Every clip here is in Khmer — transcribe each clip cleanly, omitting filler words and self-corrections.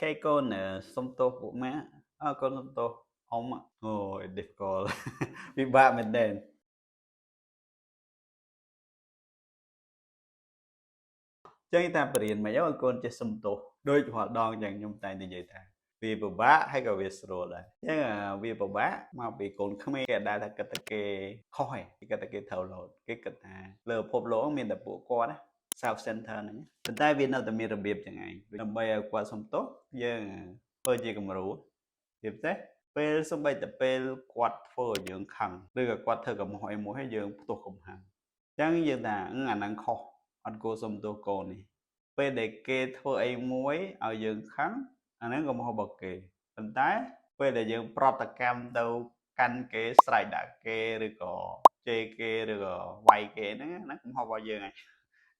cái con sông tô của má con sông tô ông ạ ôi đẹp cô bị ba mình đèn chơi ta bền mà giáo con chơi sông tô đôi họ đòn dành trong tay như vậy ta vì bà bá hay gọi vì sro đây nhưng mà vì bà bá mà bị con không ai đã là cái khói cái thầu lột cái lờ phộp lỗ mình đã bộ qua đó South Center này bên tay Việt Nam taมีระเบียบยังไงដើម្បីឲ្យគាត់សុំទោសយើងធ្វើជាគំរូទៀតទេពេលសំបីតែពេលគាត់ធ្វើឲ្យយើងខឹងឬក៏គាត់ធ្វើកំហុសអីមួយឲ្យយើងផ្ទោះកំហឹងអញ្ចឹងយើងថាអាហ្នឹងខុសអត់គួរសុំទោសកូននេះពេលដែលគេធ្វើអីមួយឲ្យយើងខឹងអាហ្នឹងកំហុសរបស់គេប៉ុន្តែពេលដែលយើងប្រតិកម្មទៅកាន់គេស្រែកដាក់គេឬក៏ជេរគេឬក៏វាយគេហ្នឹងណាកំហុសរបស់យើងហើយ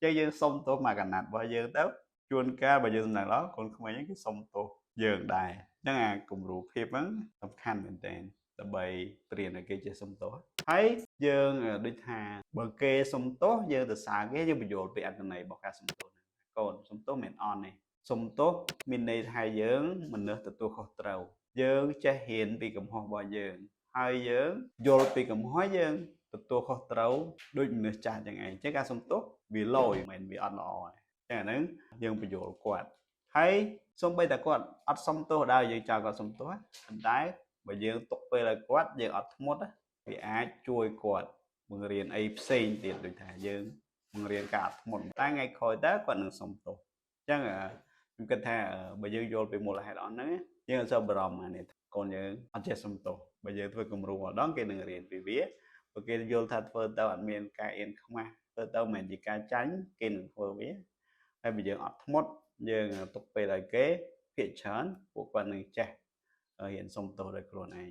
ចឹងយើងសុំទោសមកកណាត់របស់យើងទៅជួនកាលបើយើងសំណាងល្អកូនក្មេងហ្នឹងគេសុំទោសយើងដែរអញ្ចឹងអាគំរូភាពហ្នឹងសំខាន់មែនតើដើម្បីព្រៀនឲ្យគេចេះសុំទោសហើយយើងដូចថាបើគេសុំទោសយើងទៅសារគេយើងបញ្យល់ពីអត្ថន័យរបស់ការសុំទោសហ្នឹងកូនសុំទោសមិនអន់ទេសុំទោសមានន័យថាយើងមិននឹកទទួលខុសត្រូវយើងចេះហ៊ានពីកំហុសរបស់យើងហើយយើងយល់ពីកំហុសយើងទទួលខុសត្រូវដូចមនុស្សចាស់ចឹងឯងចឹងការសុំទោសវាលយមិនវាអត់ល្អទេចឹងអាហ្នឹងយើងបញ្យល់គាត់ហើយសូម្បីតែគាត់អត់សុំទោសដែរយើងចោលគាត់សុំទោសប៉ុន្តែបើយើងទុកពេលឲ្យគាត់យើងអត់ធ្មត់វាអាចជួយគាត់បង្រៀនអីផ្សេងទៀតដូចថាយើងបង្រៀនការអត់ធ្មត់តែថ្ងៃក្រោយតើគាត់នឹងសុំទោសអញ្ចឹងខ្ញុំគិតថាបើយើងយល់ពីមូលហេតុអស់ហ្នឹងយើងអត់សូវបារម្ភអានេះកូនយើងអត់ចេះសុំទោសបើយើងធ្វើគំរូម្ដងគេនឹងរៀនពីវាបើគេយល់ថាធ្វើទៅអត់មានការអៀនខ្មាស់ធ្វើទៅមិនមែនជាការចាញ់គេនឹងធ្វើវាហើយបើយើងអត់ធ្មត់យើងទុកពេលឲ្យគេភាកច្រើនពួកគាត់នឹងចេះរៀនសុំទោសដោយខ្លួនឯង